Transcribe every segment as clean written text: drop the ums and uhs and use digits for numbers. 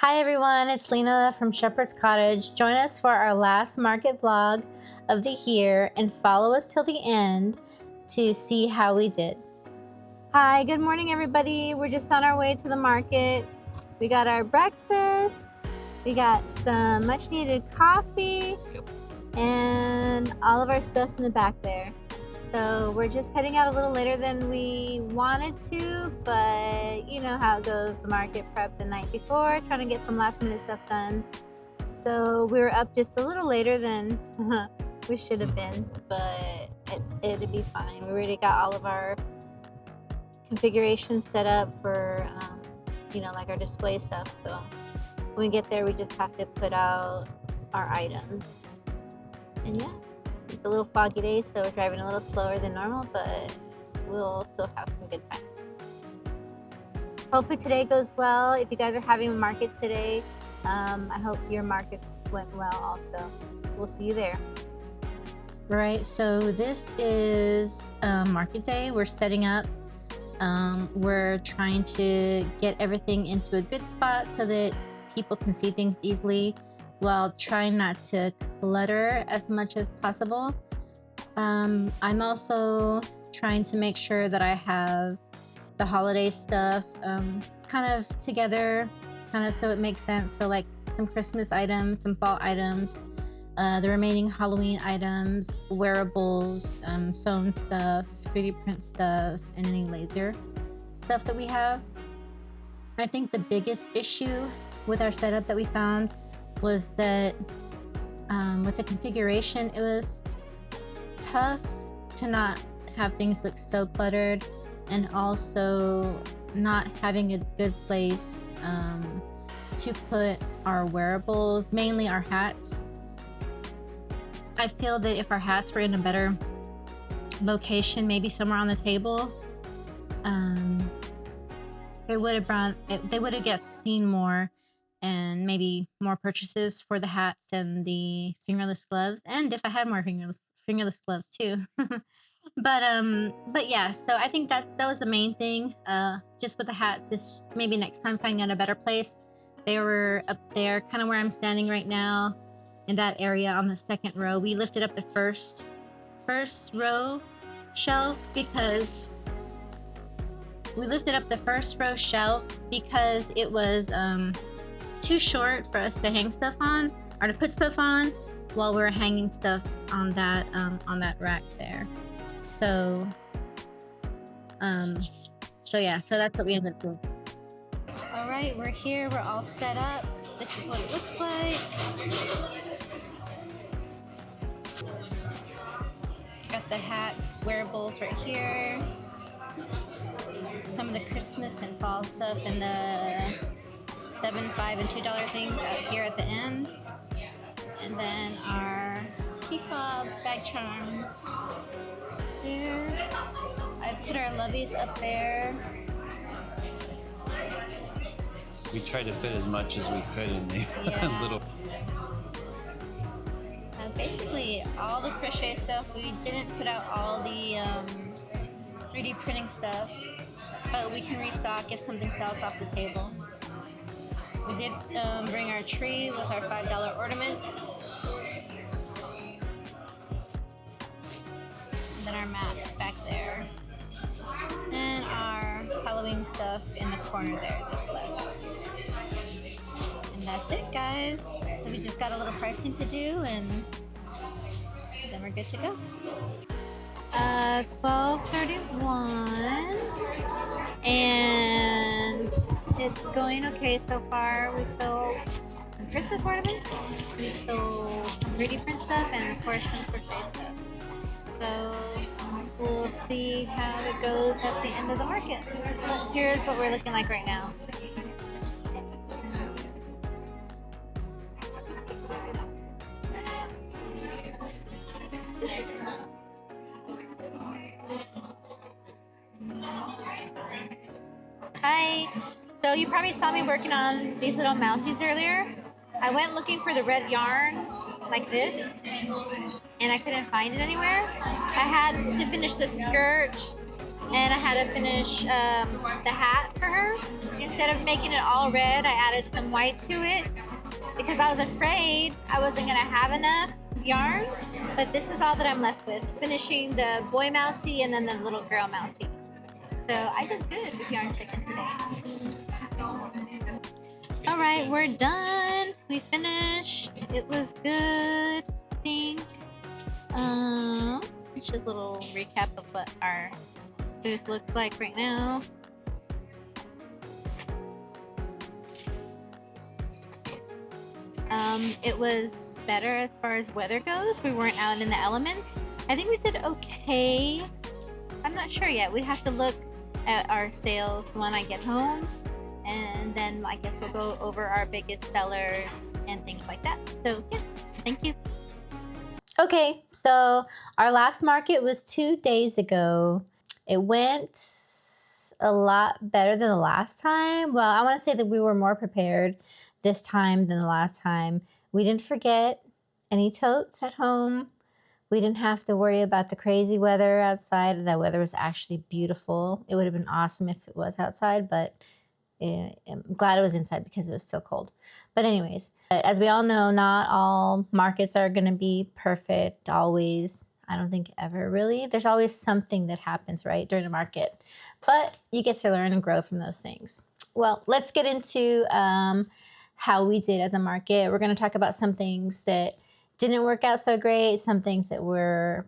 Hi everyone, it's Lena from Shepherd's Cottage. Join us for our last market vlog of the year and follow us till the end to see how we did. Hi, good morning everybody. We're just on our way to the market. We got our breakfast, we got some much needed coffee, and all of our stuff in the back there. So we're just heading out a little later than we wanted to, but you know how it goes, the market prep the night before, trying to get some last minute stuff done. So we were up just a little later than we should have been, but it'd be fine. We already got all of our configurations set up for, like our display stuff. So when we get there, we just have to put out our items. And yeah. It's a little foggy day, so we're driving a little slower than normal, but we'll still have some good time. Hopefully today goes well. If you guys are having a market today, I hope your markets went well also. We'll see you there. Right, so this is market day. We're setting up. We're trying to get everything into a good spot so that people can see things easily, while trying not to clutter as much as possible. I'm also trying to make sure that I have the holiday stuff kind of together, kind of so it makes sense. So like some Christmas items, some fall items, the remaining Halloween items, wearables, sewn stuff, 3D print stuff, and any laser stuff that we have. I think the biggest issue with our setup that we found was that with the configuration, it was tough to not have things look so cluttered, and also not having a good place to put our wearables, mainly our hats. I feel that if our hats were in a better location, maybe somewhere on the table, they would have got seen more, and maybe more purchases for the hats and the fingerless gloves, and if I had more fingerless gloves too. But yeah, so I think that was the main thing. Just with the hats, is maybe next time finding a better place. They were up there, kind of where I'm standing right now, in that area on the second row. We lifted up the first row shelf because it was too short for us to hang stuff on, or to put stuff on, while we're hanging stuff on that rack there. So yeah, so that's what we ended up doing. All right, we're here, we're all set up. This is what it looks like. Got the hats, wearables right here. Some of the Christmas and fall stuff, and the $7, $5, and $2 things out here at the end. And then our key fobs, bag charms here. I put our loveys up there. We tried to fit as much as we could in the little. Basically, all the crochet stuff. We didn't put out all the 3D printing stuff, but we can restock if something sells off the table. We did bring our tree with our $5 ornaments. And then our maps back there. And our Halloween stuff in the corner there that's left. And that's it, guys. So we just got a little pricing to do, and then we're good to go. 12:31, and it's going okay so far. We sold some Christmas ornaments, we sold some 3D print stuff, and of course some crochet stuff. So we'll see how it goes at the end of the market. But here's what we're looking like right now. Hi. So you probably saw me working on these little mousies earlier. I went looking for the red yarn like this, and I couldn't find it anywhere. I had to finish the skirt and I had to finish the hat for her. Instead of making it all red, I added some white to it because I was afraid I wasn't gonna have enough yarn. But this is all that I'm left with, finishing the boy mousey and then the little girl mousey. So I did good with yarn chicken today. All right, we're done. We finished. It was good, I think. Just a little recap of what our booth looks like right now. It was better as far as weather goes. We weren't out in the elements. I think we did okay. I'm not sure yet. We have to look at our sales when I get home, and then I guess we'll go over our biggest sellers and things like that. So yeah, thank you. Okay, so our last market was 2 days ago. It went a lot better than the last time. Well, I want to say that we were more prepared this time than the last time. We didn't forget any totes at home. We didn't have to worry about the crazy weather outside. The weather was actually beautiful. It would have been awesome if it was outside, but I'm glad it was inside because it was so cold. But anyways, as we all know, not all markets are going to be perfect always. I don't think ever really. There's always something that happens, right, during a market. But you get to learn and grow from those things. Well, let's get into how we did at the market. We're going to talk about some things that didn't work out so great, some things that were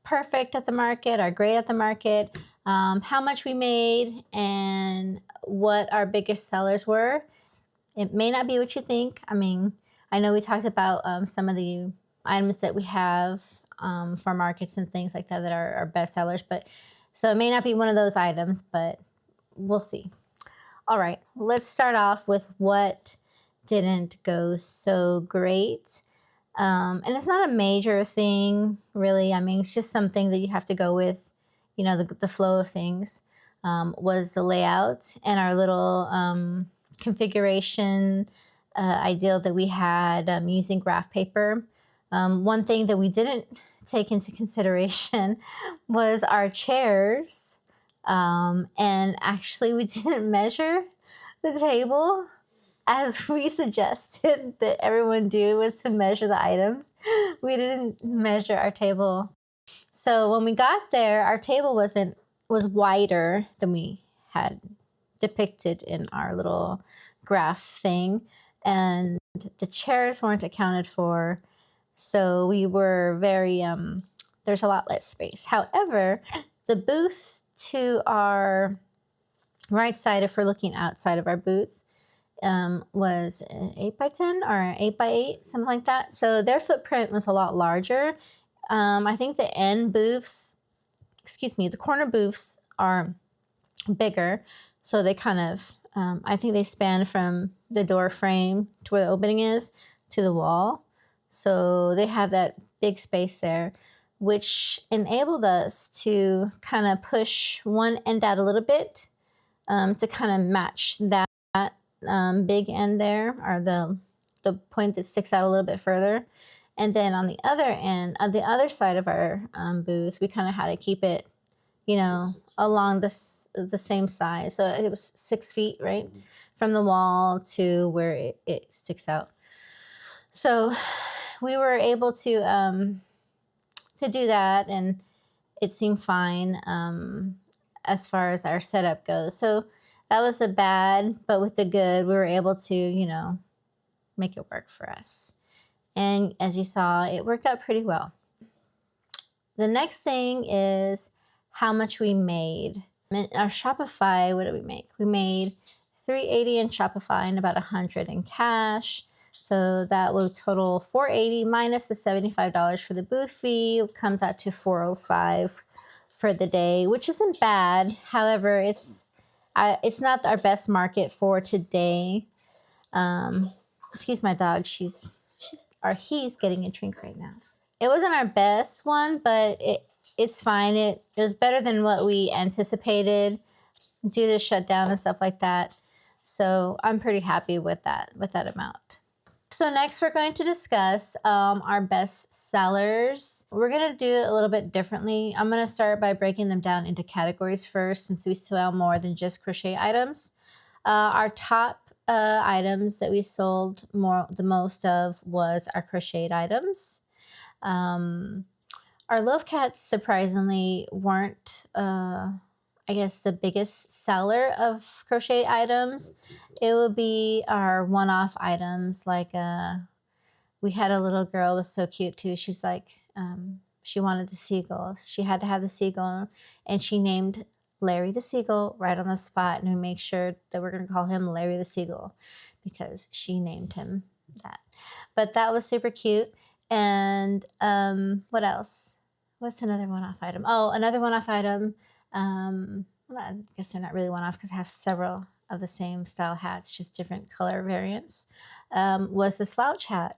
perfect at the market or great at the market, how much we made, and what our biggest sellers were. It may not be what you think. I mean, I know we talked about some of the items that we have for markets and things like that that are our best sellers, but so it may not be one of those items, but we'll see. All right, let's start off with what didn't go so great. And it's not a major thing, really. I mean, it's just something that you have to go with, you know, the flow of things. Was the layout and our little configuration ideal that we had using graph paper. One thing that we didn't take into consideration was our chairs. And actually, we didn't measure the table as we suggested that everyone do, was to measure the items. We didn't measure our table. So when we got there, our table was wider than we had depicted in our little graph thing, and the chairs weren't accounted for. So we were very there's a lot less space. However, the booth to our right side, if we're looking outside of our booth, was an 8x10 or an 8x8, something like that. So their footprint was a lot larger. I think the the corner booths are bigger. So they kind of, I think they span from the door frame to where the opening is to the wall. So they have that big space there, which enabled us to kind of push one end out a little bit to kind of match that big end there, or the point that sticks out a little bit further. And then on the other end, on the other side of our booth, we kind of had to keep it, you know, along the same size. So it was 6 feet, right, from the wall to where it sticks out. So we were able to do that, and it seemed fine as far as our setup goes. So that was the bad, but with the good, we were able to, you know, make it work for us. And as you saw, it worked out pretty well. The next thing is how much we made. In our Shopify, what did we make? We made $380 in Shopify and about $100 in cash. So that will total $480 minus the $75 for the booth fee. It comes out to $405 for the day, which isn't bad. However, it's not our best market for today. Excuse my dog. He's getting a drink right now. It wasn't our best one, but it's fine. It was better than what we anticipated due to shutdown and stuff like that. So I'm pretty happy with that amount. So next we're going to discuss our best sellers. We're going to do it a little bit differently. I'm going to start by breaking them down into categories first, since we sell more than just crochet items. Our top items that we sold the most of was our crocheted items. Our Love Cats surprisingly weren't, I guess, the biggest seller of crochet items. It would be our one-off items, like we had a little girl, was so cute too. She's like, she wanted the seagull. She had to have the seagull, and she named Larry the Seagull right on the spot. And we make sure that we're going to call him Larry the Seagull because she named him that. But that was super cute. And what else? What's another one-off item? Oh, another one-off item. Well, I guess they're not really one-off because I have several of the same style hats, just different color variants. Was the slouch hat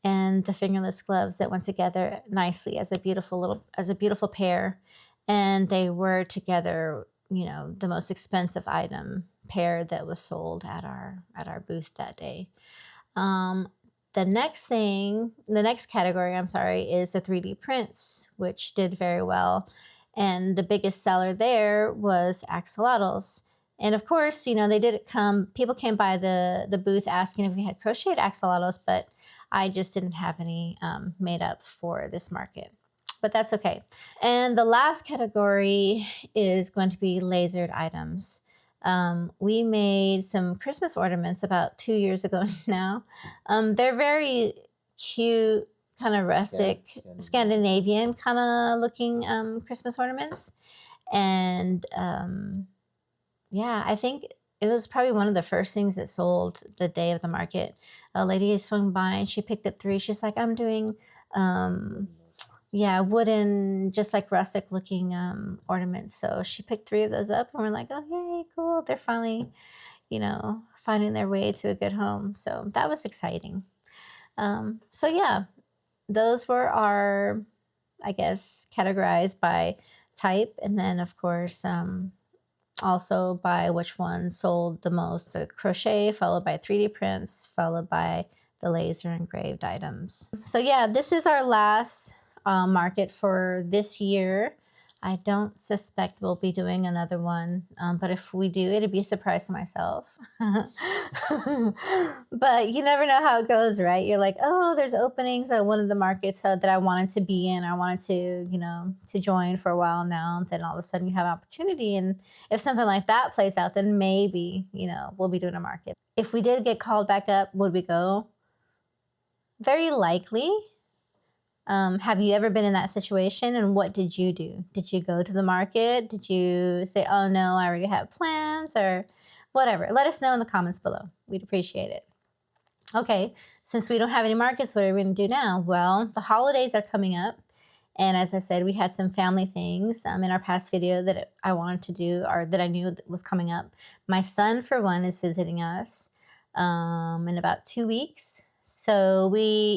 and the fingerless gloves that went together nicely as a beautiful pair. And they were together, you know, the most expensive item pair that was sold at our booth that day. The next category, I'm sorry, is the 3D prints, which did very well. And the biggest seller there was axolotls. And of course, you know, people came by the booth asking if we had crocheted axolotls, but I just didn't have any made up for this market. But that's okay. And the last category is going to be lasered items. We made some Christmas ornaments about 2 years ago now. They're very cute, kind of rustic, Scandinavian kind of looking Christmas ornaments. And yeah, I think it was probably one of the first things that sold the day of the market. A lady swung by and she picked up 3. She's like, I'm doing wooden, just like rustic looking ornaments. So she picked 3 of those up and we're like, oh, yay, cool. They're finally, you know, finding their way to a good home. So that was exciting. So yeah, those were our, I guess, categorized by type. And then of course, also by which one sold the most. So crochet, followed by 3D prints, followed by the laser engraved items. So yeah, this is our last market for this year. I don't suspect we'll be doing another one, but if we do, it'd be a surprise to myself. But you never know how it goes, right? You're like, oh, there's openings at one of the markets that I wanted to be in. I wanted to, you know, to join for a while now. Then all of a sudden you have an opportunity. And if something like that plays out, then maybe, you know, we'll be doing a market. If we did get called back up, would we go? Very likely. Have you ever been in that situation, and what did you do? Did you go to the market? Did you say, oh no, I already have plans, or whatever? Let us know in the comments below. We'd appreciate it. Okay, since we don't have any markets, what are we going to do now? Well, the holidays are coming up. And as I said, we had some family things in our past video that I wanted to do, or that I knew was coming up. My son, for one, is visiting us in about 2 weeks. So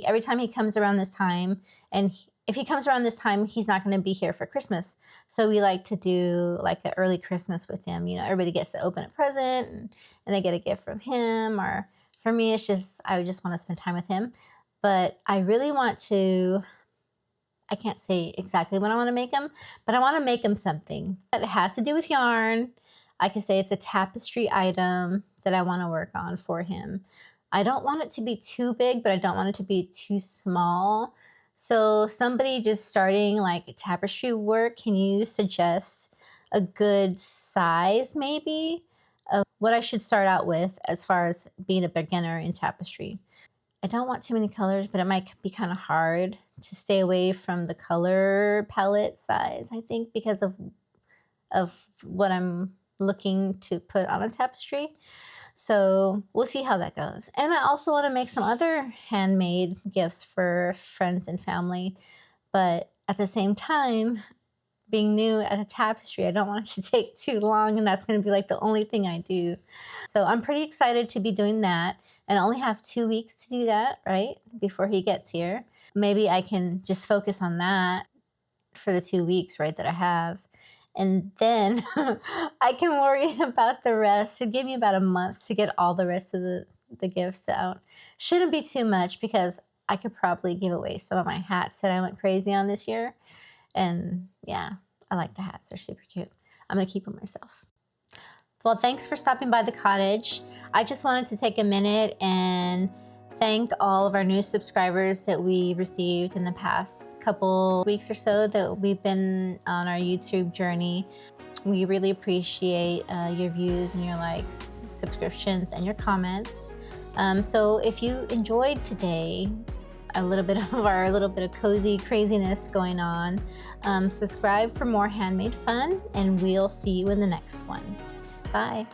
every time he comes around this time, and if he comes around this time, he's not going to be here for Christmas. So we like to do like an early Christmas with him. You know, everybody gets to open a present and they get a gift from him. Or for me, it's just, I just want to spend time with him. But I really want to, I can't say exactly what I want to make him, but I want to make him something that has to do with yarn. I could say it's a tapestry item that I want to work on for him. I don't want it to be too big, but I don't want it to be too small. So somebody just starting like tapestry work, can you suggest a good size maybe of what I should start out with as far as being a beginner in tapestry? I don't want too many colors, but it might be kind of hard to stay away from the color palette size, I think, because of what I'm looking to put on a tapestry. So we'll see how that goes. And I also want to make some other handmade gifts for friends and family. But at the same time, being new at a tapestry, I don't want it to take too long, and that's going to be like the only thing I do. So I'm pretty excited to be doing that. And I only have 2 weeks to do that, right? Before he gets here. Maybe I can just focus on that for the 2 weeks, right, that I have. And then I can worry about the rest. It'd give me about a month to get all the rest of the gifts out. Shouldn't be too much because I could probably give away some of my hats that I went crazy on this year. And yeah, I like the hats. They're super cute. I'm gonna keep them myself. Well, thanks for stopping by the cottage. I just wanted to take a minute and thank all of our new subscribers that we received in the past couple weeks or so that we've been on our YouTube journey. We really appreciate your views and your likes, subscriptions, and your comments. So if you enjoyed today, a little bit of cozy craziness going on, subscribe for more handmade fun, and we'll see you in the next one. Bye.